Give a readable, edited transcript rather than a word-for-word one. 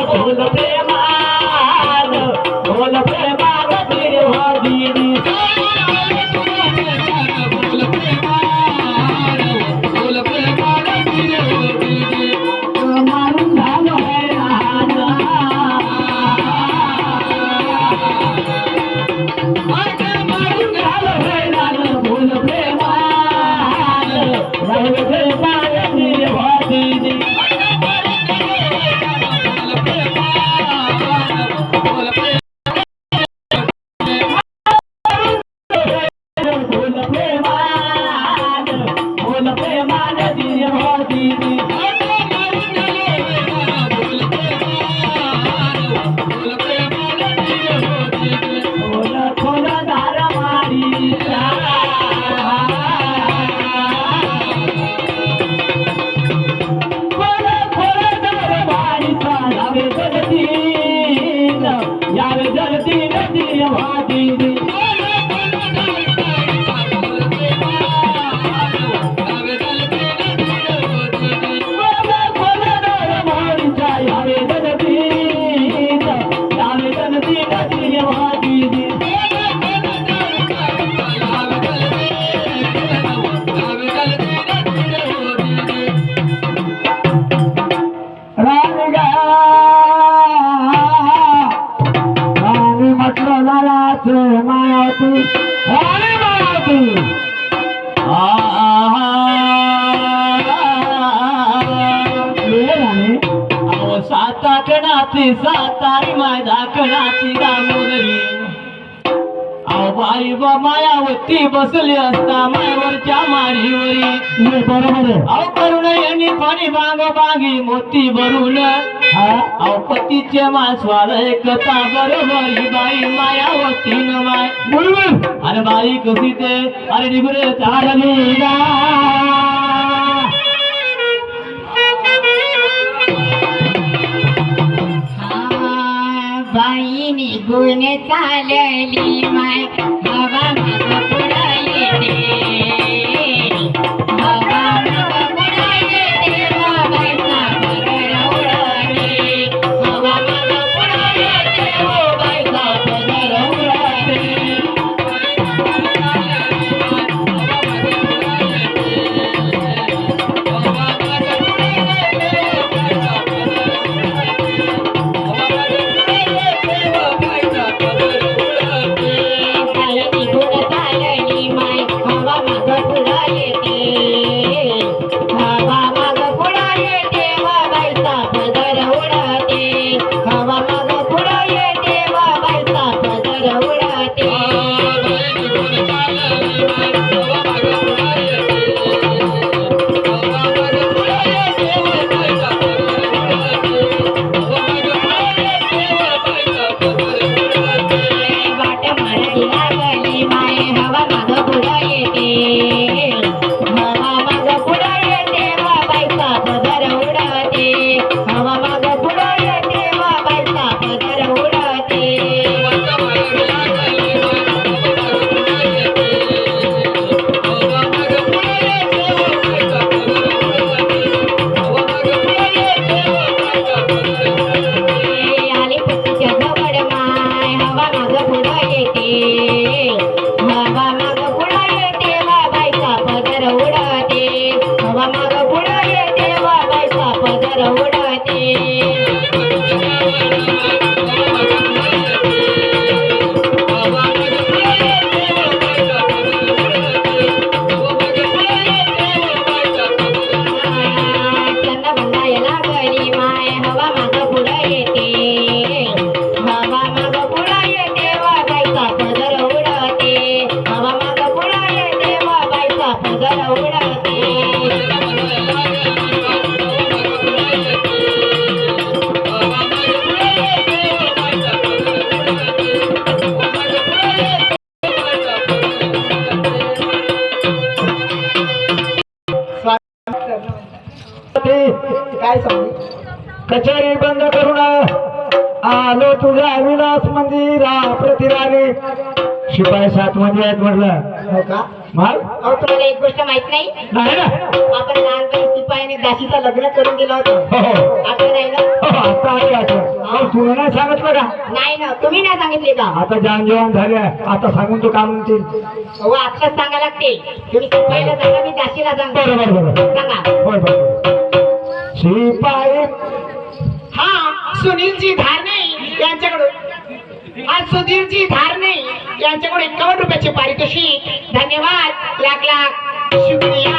बोल प्रेमान दिल हो दीदी मारून झालो हैराण मारून झालो हैराण बोल प्रेमान दिल हो दीदी सातारी माझा कणाची दामोदरी बाई मायावती बसली असता मायावरच्या माडीवरी बरोबर करुण यांनी पाणी बांग बांगी मोती भरून पतीचे मासवाल कथा बरोबरी बाई मायावती न माय बरोबर अरे बाई कशी ते अरे निगुरे चालली बाई निघून चालली माय हवा मग पुढे येते हवा मग पुढे येते बाईचा पदर उडते हवा मग पुढे येते बाईचा पदर उडते काय सांगू कचेरी बंद करून आलो तुझ्या अविनाश मंदिरा प्रतिराने शिपाई 7 मध्ये आहेत म्हटलं हो का मग अहो तुम्हाला एक गोष्ट माहित नाही नाही ना आपण लहानपणी शिपायाने दासीचं लग्न करून दिलं होतं हो हो आठवण आहे ना हो, आता आली आठवण. तुला नाही सांगितलं का नाही ना तुम्ही नाही सांगितले का आता जानजेवण झाले आता सांगून तू काम म्हणतील हो आत्ताच सांगा लागते तुम्ही शिपाईला सांगा मी दासीला सांगतो बरोबर बरोबर सांगा होय बरोबर शिपाई हा सुनीलजी धारणे यांच्याकडून आज सुधीरजी धारणे यांच्याकडून 51 रुपयाचे पारितोषिक धन्यवाद लाख लाख शुक्रिया